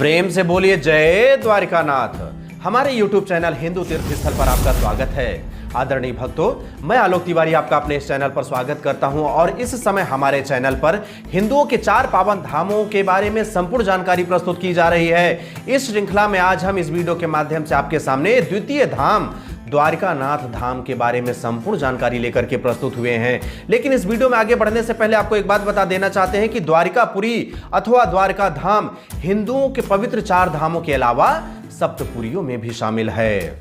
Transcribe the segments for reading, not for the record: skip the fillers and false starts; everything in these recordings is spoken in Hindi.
प्रेम से बोलिए जय द्वारिकानाथ। हमारे YouTube चैनल हिंदू तीर्थ स्थल पर आपका स्वागत है। आदरणीय भक्तों, मैं आलोक तिवारी आपका अपने इस चैनल पर स्वागत करता हूं और इस समय हमारे चैनल पर हिंदुओं के 4 पावन धामों के बारे में संपूर्ण जानकारी प्रस्तुत की जा रही है। इस श्रृंखला में आज हम इस वीडियो के माध्यम से आपके सामने द्वितीय धाम द्वारिकानाथ धाम के बारे में संपूर्ण जानकारी लेकर के प्रस्तुत हुए हैं। लेकिन इस वीडियो में आगे बढ़ने से पहले आपको एक बात बता देना चाहते हैं कि द्वारिकापुरी अथवा द्वारका धाम हिंदुओं के पवित्र 4 धामों के अलावा सप्तपुरियों में भी शामिल है।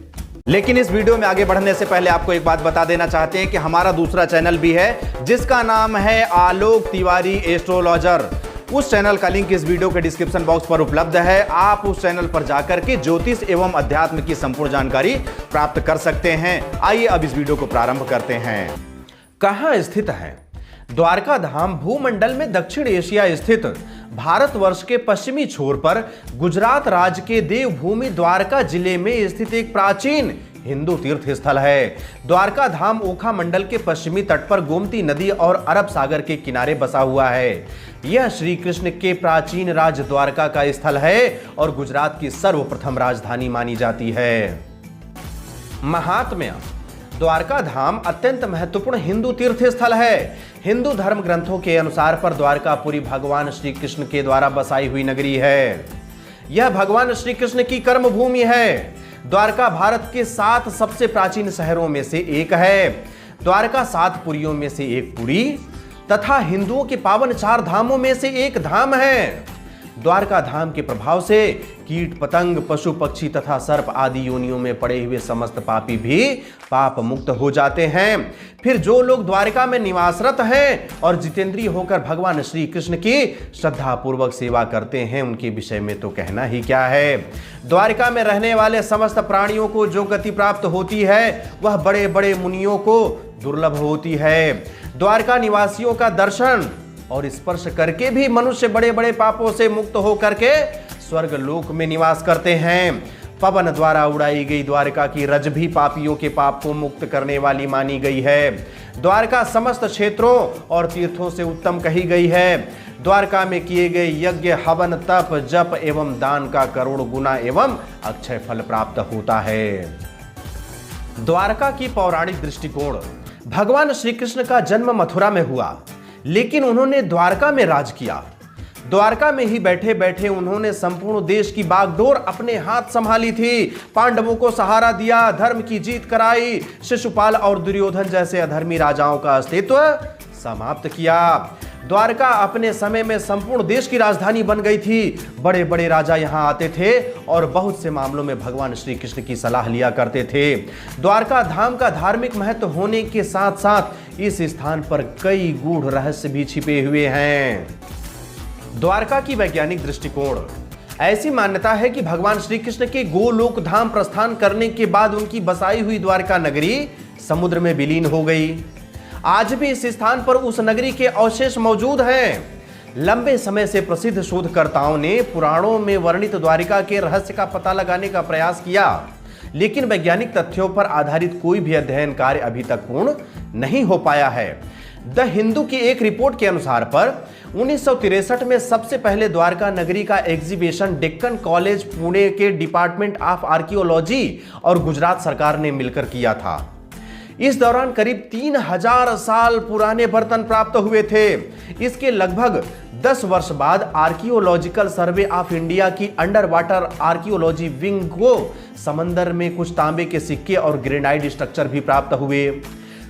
लेकिन इस वीडियो में आगे बढ़ने से पहले आपको एक बात बता देना चाहते हैं कि हमारा दूसरा चैनल भी है जिसका नाम है आलोक तिवारी एस्ट्रोलॉजर। उस चैनल का लिंक इस वीडियो के डिस्क्रिप्शन बॉक्स पर उपलब्ध है। आप उस चैनल पर जाकर के ज्योतिष एवं अध्यात्म की संपूर्ण जानकारी प्राप्त कर सकते हैं। आइए अब इस वीडियो को प्रारंभ करते हैं। कहां स्थित है द्वारका धाम? भूमंडल में दक्षिण एशिया स्थित भारतवर्ष के पश्चिमी छोर पर गुजरात राज्य के देवभूमि द्वारका जिले में स्थित एक प्राचीन हिंदू तीर्थ स्थल है। द्वारका धाम ओखा मंडल के पश्चिमी तट पर गोमती नदी और अरब सागर के किनारे बसा हुआ है। यह श्री कृष्ण के प्राचीन राज द्वारका का स्थल है और गुजरात की सर्वप्रथम राजधानी मानी जाती है। महात्म्य: द्वारका धाम अत्यंत महत्वपूर्ण हिंदू तीर्थ स्थल है। हिंदू धर्म ग्रंथों के अनुसार पर द्वारकापुरी भगवान श्री कृष्ण के द्वारा बसाई हुई नगरी है। यह भगवान श्री कृष्ण की कर्म भूमि है। द्वारका भारत के 7 सबसे प्राचीन शहरों में से एक है। द्वारका 7 पुरियों में से एक पुरी तथा हिंदुओं के पावन 4 धामों में से एक धाम है। द्वारका धाम के प्रभाव से कीट पतंग, पशु पक्षी तथा सर्प आदि योनियों में पड़े हुए समस्त पापी भी पाप मुक्त हो जाते हैं। फिर जो लोग द्वारका में निवासरत हैं और जितेंद्रिय होकर भगवान श्री कृष्ण की श्रद्धा पूर्वक सेवा करते हैं, उनके विषय में तो कहना ही क्या है। द्वारका में रहने वाले समस्त प्राणियों को जो गति प्राप्त होती है वह बड़े बड़े मुनियों को दुर्लभ होती है। द्वारका निवासियों का दर्शन और स्पर्श करके भी मनुष्य बड़े बड़े पापों से मुक्त होकर के स्वर्ग लोक में निवास करते हैं। पवन द्वारा उड़ाई गई द्वारका की रज भी पापियों के पाप को मुक्त करने वाली मानी गई है। द्वारका समस्त क्षेत्रों और तीर्थों से उत्तम कही गई है। द्वारका में किए गए यज्ञ, हवन, तप, जप एवं दान का करोड़ गुना एवं अक्षय फल प्राप्त होता है। द्वारका की पौराणिक दृष्टिकोण: भगवान श्री कृष्ण का जन्म मथुरा में हुआ, लेकिन उन्होंने द्वारका में राज किया। द्वारका में ही बैठे बैठे उन्होंने संपूर्ण देश की बागडोर अपने हाथ संभाली थी। पांडवों को सहारा दिया, धर्म की जीत कराई, शिशुपाल और दुर्योधन जैसे अधर्मी राजाओं का अस्तित्व समाप्त किया। द्वारका अपने समय में संपूर्ण देश की राजधानी बन गई थी। बड़े बड़े राजा यहां आते थे और बहुत से मामलों में भगवान श्री कृष्ण की सलाह लिया करते थे। द्वारका धाम का धार्मिक महत्व होने के साथ साथ इस स्थान पर कई गूढ़ रहस्य भी छिपे हुए हैं। द्वारका की वैज्ञानिक दृष्टिकोण: ऐसी मान्यता है कि भगवान श्री कृष्ण के गोलोक धाम प्रस्थान करने के बाद उनकी बसाई हुई द्वारका नगरी समुद्र में विलीन हो गई। आज भी इस स्थान पर उस नगरी के अवशेष मौजूद हैं। लंबे समय से प्रसिद्ध शोधकर्ताओं ने पुराणों में वर्णित द्वारिका के रहस्य का पता लगाने का प्रयास किया, लेकिन वैज्ञानिक तथ्यों पर आधारित कोई भी अध्ययन कार्य अभी तक पूर्ण नहीं हो पाया है। द हिंदू की एक रिपोर्ट के अनुसार पर 1963 में सबसे पहले द्वारका नगरी का एग्जीबिशन डेक्कन कॉलेज पुणे के डिपार्टमेंट ऑफ आर्कियोलॉजी और गुजरात सरकार ने मिलकर किया था। इस दौरान करीब 3000 साल पुराने बर्तन प्राप्त हुए थे। इसके लगभग 10 वर्ष बाद आर्कियोलॉजिकल सर्वे ऑफ इंडिया की अंडर वाटर आर्कियोलॉजी विंग को समंदर में कुछ तांबे के सिक्के और ग्रेनाइट स्ट्रक्चर भी प्राप्त हुए।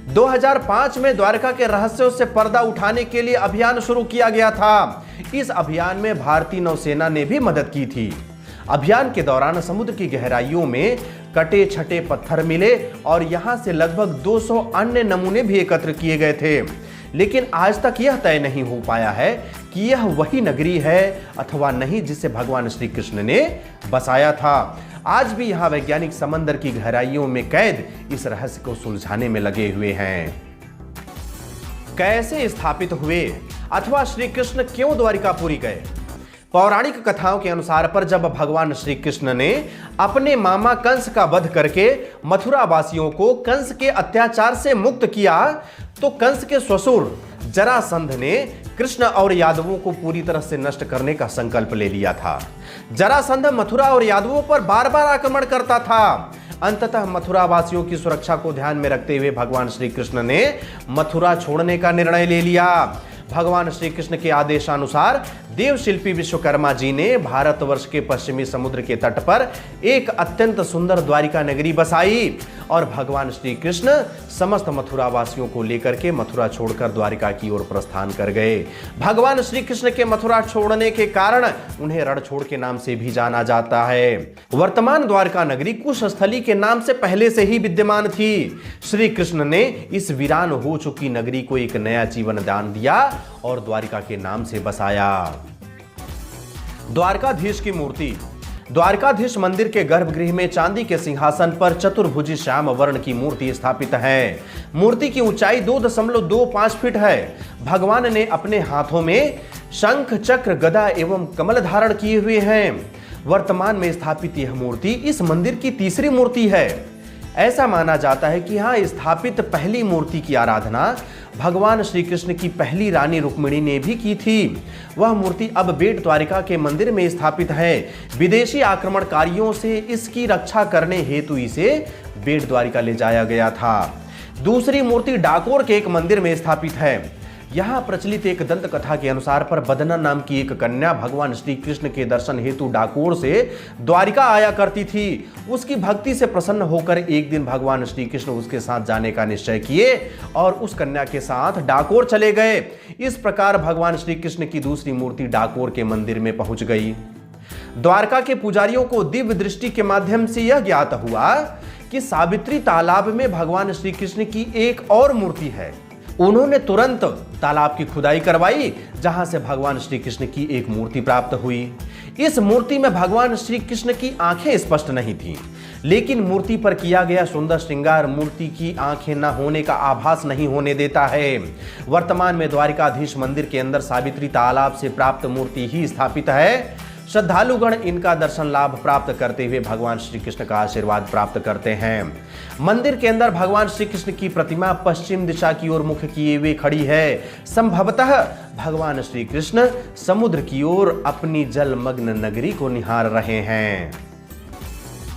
2005 में द्वारका के रहस्यों से पर्दा उठाने के लिए अभियान शुरू किया गया था। इस अभियान में भारतीय नौसेना ने भी मदद की थी। अभियान के दौरान समुद्र की गहराइयों में कटे छटे पत्थर मिले और यहां से लगभग 200 अन्य नमूने भी एकत्र किए गए थे, लेकिन आज तक यह तय नहीं हो पाया है कि यह वही नगरी है अथवा नहीं जिसे भगवान श्री कृष्ण ने बसाया था। आज भी यहां वैज्ञानिक समंदर की गहराइयों में कैद इस रहस्य को सुलझाने में लगे हुए हैं। कैसे स्थापित हुए अथवा श्री कृष्ण क्यों द्वारिकापुरी गए? पौराणिक कथाओं के अनुसार पर जब भगवान श्री कृष्ण ने अपने मामा कंस का वध करके मथुरा वासियों को कंस के अत्याचार से मुक्त किया, तो कंस के ससुर जरासंध ने कृष्ण और यादवों को पूरी तरह से नष्ट करने का संकल्प ले लिया था। जरासंध मथुरा और यादवों पर बार बार आक्रमण करता था। अंततः मथुरा वासियों की सुरक्षा को ध्यान में रखते हुए भगवान श्री कृष्ण ने मथुरा छोड़ने का निर्णय ले लिया। भगवान श्री कृष्ण के आदेशानुसार देवशिल्पी विश्वकर्मा जी ने भारतवर्ष के पश्चिमी समुद्र के तट पर एक अत्यंत सुंदर द्वारिका नगरी बसाई और भगवान श्री कृष्ण समस्त मथुरा वासियों को लेकर के मथुरा छोड़कर द्वारिका की ओर प्रस्थान कर गए। भगवान श्री कृष्ण के मथुरा छोड़ने के कारण उन्हें रणछोड़ के नाम से भी जाना जाता है। वर्तमान द्वारका नगरी कुशस्थली के नाम से पहले से ही विद्यमान थी। श्री कृष्ण ने इस वीरान हो चुकी नगरी को एक नया जीवन दान दिया और द्वारिका के नाम से बसाया। द्वारकाधीश की मूर्ति। द्वारकाधीश मंदिर के गर्भगृह में चांदी के सिंहासन पर चतुर्भुजी श्याम वर्ण की मूर्ति स्थापित है। मूर्ति की ऊंचाई 2.25 फीट है। भगवान ने अपने हाथों में शंख, चक्र, गदा एवं कमल धारण किए हुए हैं। वर्तमान में स्थापित यह मूर्ति इस मंदिर की तीसरी मूर्ति है। ऐसा माना जाता है कि यहाँ स्थापित पहली मूर्ति की आराधना भगवान श्री कृष्ण की पहली रानी रुक्मिणी ने भी की थी। वह मूर्ति अब बेट द्वारिका के मंदिर में स्थापित है। विदेशी आक्रमणकारियों से इसकी रक्षा करने हेतु इसे बेट द्वारिका ले जाया गया था। दूसरी मूर्ति डाकोर के एक मंदिर में स्थापित है। यहाँ प्रचलित एक दंत कथा के अनुसार पर बदना नाम की एक कन्या भगवान श्री कृष्ण के दर्शन हेतु डाकोर से द्वारिका आया करती थी। उसकी भक्ति से प्रसन्न होकर एक दिन भगवान श्री कृष्ण उसके साथ जाने का निश्चय किए और उस कन्या के साथ डाकोर चले गए। इस प्रकार भगवान श्री कृष्ण की दूसरी मूर्ति डाकोर के मंदिर में पहुंच गई। द्वारका के पुजारियों को दिव्य दृष्टि के माध्यम से यह ज्ञात हुआ कि सावित्री तालाब में भगवान श्री कृष्ण की एक और मूर्ति है। उन्होंने तुरंत तालाब की खुदाई करवाई, जहां से भगवान श्री कृष्ण की एक मूर्ति प्राप्त हुई। इस मूर्ति में भगवान श्री कृष्ण की आंखें स्पष्ट नहीं थीं, लेकिन मूर्ति पर किया गया सुंदर श्रृंगार मूर्ति की आंखें न होने का आभास नहीं होने देता है। वर्तमान में द्वारिकाधीश मंदिर के अंदर सावित्री तालाब से प्राप्त मूर्ति ही स्थापित है। श्रद्धालुगण इनका दर्शन लाभ प्राप्त करते हुए भगवान श्री कृष्ण का आशीर्वाद प्राप्त करते हैं। मंदिर के अंदर भगवान श्री कृष्ण की प्रतिमा पश्चिम दिशा की ओर मुख किए हुए खड़ी है। संभवतः भगवान श्री कृष्ण समुद्र की ओर अपनी जलमग्न नगरी को निहार रहे हैं।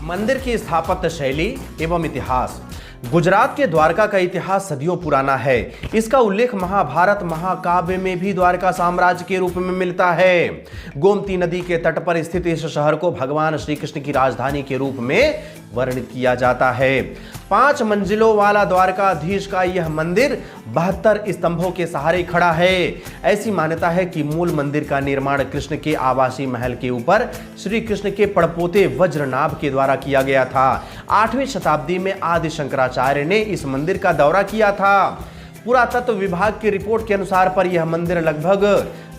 मंदिर की स्थापत्य शैली एवं इतिहास। गुजरात के द्वारका का इतिहास सदियों पुराना है। इसका उल्लेख महाभारत महाकाव्य में भी द्वारका साम्राज्य के रूप में मिलता है। गोमती नदी के तट पर स्थित इस शहर को भगवान श्री कृष्ण की राजधानी के रूप में वर्णित किया जाता है। 5 मंजिलों वाला द्वारकाधीश का यह मंदिर 72 स्तंभों के सहारे खड़ा है। ऐसी मान्यता है कि मूल मंदिर का निर्माण कृष्ण के आवासीय महल के ऊपर श्री कृष्ण के पड़पोते वज्रनाभ के द्वारा किया गया था। 8वीं शताब्दी में आदि शंकराचार्य ने इस मंदिर का दौरा किया था। पुरातत्व विभाग की रिपोर्ट के अनुसार पर यह मंदिर लगभग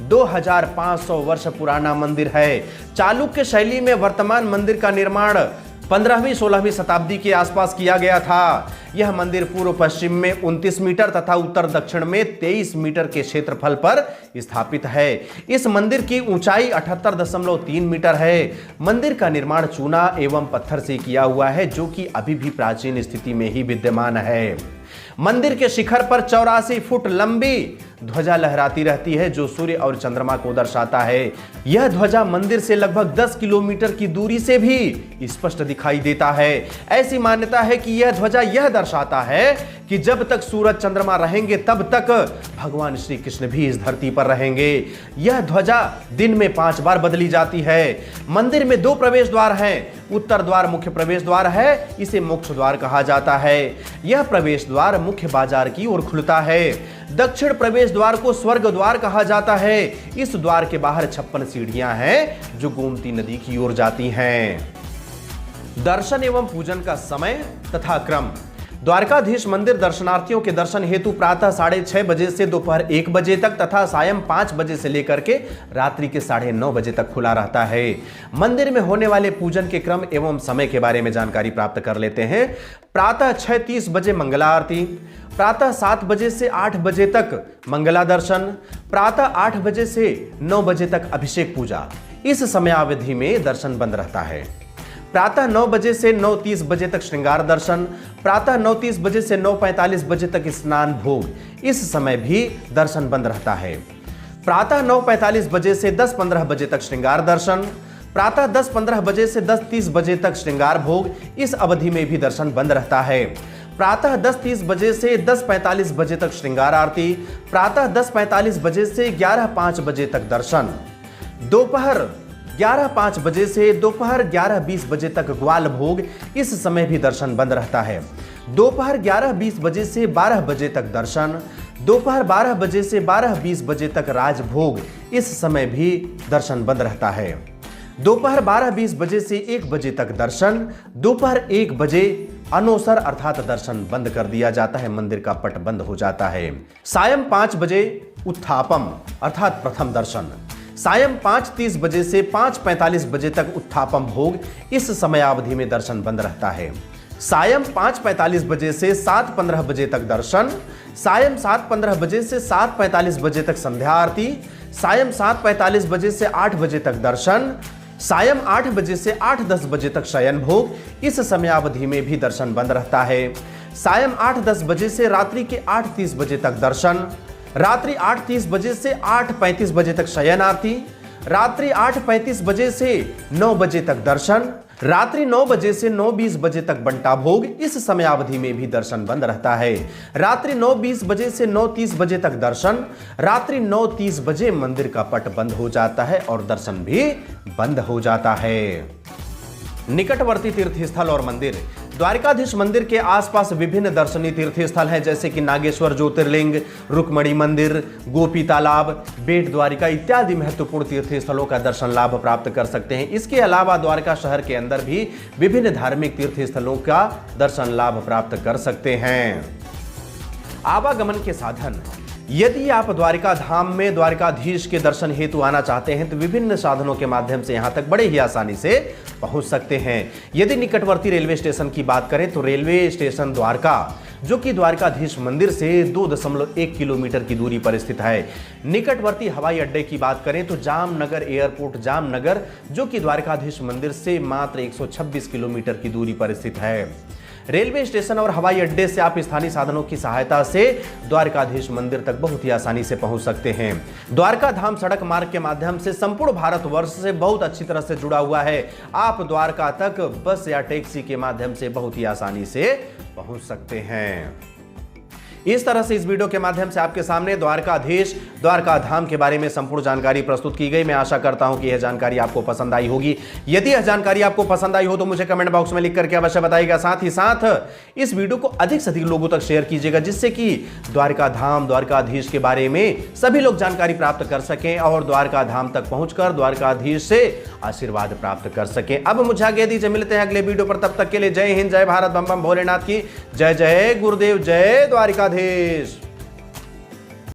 2500 वर्ष पुराना मंदिर है। चालुक्य शैली में वर्तमान मंदिर का निर्माण 15वीं-16वीं शताब्दी के आसपास किया गया था। यह मंदिर पूर्व पश्चिम में 29 मीटर तथा उत्तर दक्षिण में 23 मीटर के क्षेत्रफल पर स्थापित है। इस मंदिर की ऊंचाई 78.3 मीटर है। मंदिर का निर्माण चूना एवं पत्थर से किया हुआ है, जो कि अभी भी प्राचीन स्थिति में ही विद्यमान है। मंदिर के शिखर पर 84 फुट लंबी ध्वजा लहराती रहती है, जो सूर्य और चंद्रमा को दर्शाता है। यह ध्वजा मंदिर से लगभग 10 किलोमीटर की दूरी से भी स्पष्ट दिखाई देता है। ऐसी मान्यता है कि यह ध्वजा यह दर्शाता है कि जब तक सूरज चंद्रमा रहेंगे तब तक भगवान श्री कृष्ण भी इस धरती पर रहेंगे। यह ध्वजा दिन में 5 बार बदली जाती है। मंदिर में 2 प्रवेश द्वार हैं। उत्तर द्वार मुख्य प्रवेश द्वार है, इसे मोक्ष द्वार कहा जाता है। यह प्रवेश द्वार मुख्य बाजार की ओर खुलता है। दक्षिण प्रवेश द्वार को स्वर्ग द्वार कहा जाता है। इस द्वार के बाहर 56 सीढ़ियां हैं जो गोमती नदी की ओर जाती हैं। दर्शन एवं पूजन का समय तथा क्रम। द्वारकाधीश मंदिर दर्शनार्थियों के दर्शन हेतु प्रातः 6:30 बजे से दोपहर 1 बजे तक तथा सायं 5 बजे से लेकर के रात्रि के 9:30 बजे तक खुला रहता है। मंदिर में होने वाले पूजन के क्रम एवं समय के बारे में जानकारी प्राप्त कर लेते हैं। प्रातः 6:30 बजे मंगला आरती, प्रातः 7 बजे से 8 बजे तक मंगला दर्शन, प्रातः 8 बजे से 9 बजे तक अभिषेक पूजा। इस समयावधि में दर्शन बंद रहता है। प्रातः 9 बजे से 9:30 बजे तक श्रृंगार दर्शन, प्रातः 9:30 बजे से 9:45 बजे तक स्नान भोग, इस समय भी दर्शन बंद रहता है। प्रातः 9:45 बजे से 10:15 बजे तक श्रृंगार दर्शन, प्रातः 10:15 बजे से 10:30 बजे तक श्रृंगार भोग, इस अवधि में भी दर्शन बंद रहता है। प्रातः 10:30 बजे से 10:45 बजे तक श्रृंगार आरती, प्रातः 10:45 बजे से 11:05 बजे तक दर्शन, दोपहर 11:05 बजे से दोपहर 11:20 बजे तक ग्वाल भोग, इस समय भी दर्शन बंद रहता है। दोपहर 11:20 बजे से 12 बजे तक दर्शन, दोपहर 12 बजे से 12:20 बजे तक राजभोग, इस समय भी दर्शन बंद रहता है। दोपहर 12:20 बजे से 1 बजे तक दर्शन, दोपहर 1 बजे अनोसर अर्थात दर्शन बंद कर दिया जाता है, मंदिर का पट बंद हो जाता है। सायं 5 बजे उत्थापम अर्थात प्रथम दर्शन, सायं 5:30 बजे से 5:45 बजे तक उत्थापम भोग, इस समयावधि में दर्शन बंद रहता है। सायं 5:45 बजे से 7:15 बजे तक दर्शन, सायं 7:15 बजे से 7:45 बजे तक संध्या आरती, सायं 7:45 बजे से 8 बजे तक दर्शन, सायं 8 बजे से 8:10 बजे तक शयन भोग, इस समयावधि में भी दर्शन बंद रहता है। सायं 8:10 बजे से रात्रि के 8:30 बजे तक दर्शन, रात्रि 8:30 बजे से 8:35 बजे तक शयन आरती, रात्रि 8:35 बजे से 9 बजे तक दर्शन, रात्रि 9 बजे से 9:20 बजे तक बंटा भोग, इस समयावधि में भी दर्शन बंद रहता है। रात्रि 9:20 बजे से 9:30 बजे तक दर्शन, रात्रि 9:30 बजे मंदिर का पट बंद हो जाता है और दर्शन भी बंद हो जाता है। निकटवर्ती तीर्थस्थल और मंदिर। द्वारिकाधीश मंदिर के आसपास विभिन्न दर्शनीय तीर्थ स्थल हैं, जैसे कि नागेश्वर ज्योतिर्लिंग, रुक्मणी मंदिर, गोपी तालाब, बेट द्वारिका इत्यादि महत्वपूर्ण तीर्थ स्थलों का दर्शन लाभ प्राप्त कर सकते हैं। इसके अलावा द्वारका शहर के अंदर भी विभिन्न धार्मिक तीर्थ स्थलों का दर्शन लाभ प्राप्त कर सकते हैं। आवागमन के साधन। यदि आप द्वारिका धाम में द्वारिकाधीश के दर्शन हेतु आना चाहते हैं तो विभिन्न साधनों के माध्यम से यहां तक बड़े ही आसानी से पहुंच सकते हैं। यदि निकटवर्ती रेलवे स्टेशन की बात करें तो रेलवे स्टेशन द्वारका, जो कि द्वारिकाधीश मंदिर से 2.1 किलोमीटर की दूरी पर स्थित है। निकटवर्ती हवाई अड्डे की बात करें तो जामनगर एयरपोर्ट जामनगर, जो कि द्वारिकाधीश मंदिर से मात्र 126 किलोमीटर की दूरी पर स्थित है। रेलवे स्टेशन और हवाई अड्डे से आप स्थानीय साधनों की सहायता से द्वारकाधीश मंदिर तक बहुत ही आसानी से पहुंच सकते हैं। द्वारका धाम सड़क मार्ग के माध्यम से संपूर्ण भारतवर्ष से बहुत अच्छी तरह से जुड़ा हुआ है। आप द्वारका तक बस या टैक्सी के माध्यम से बहुत ही आसानी से पहुंच सकते हैं। इस तरह से इस वीडियो के माध्यम से आपके सामने द्वारकाधीश द्वारका धाम के बारे में संपूर्ण जानकारी प्रस्तुत की गई। मैं आशा करता हूं कि यह जानकारी आपको पसंद आई होगी। यदि यह जानकारी आपको पसंद आई हो तो मुझे कमेंट बॉक्स में लिख करके अवश्य बताइएगा। साथ ही साथ इस वीडियो को अधिक से अधिक लोगों तक शेयर कीजिएगा, जिससे कि द्वारका धाम द्वारकाधीश के बारे में सभी लोग जानकारी प्राप्त कर सकें और द्वारका धाम तक पहुंचकर द्वारकाधीश से आशीर्वाद प्राप्त कर सकें। अब मुझे आगे दीजिए, मिलते हैं अगले वीडियो पर। तब तक के लिए जय हिंद, जय भारत, बम बम भोलेनाथ की जय। जय गुरुदेव, जय द्वारिकाधीश।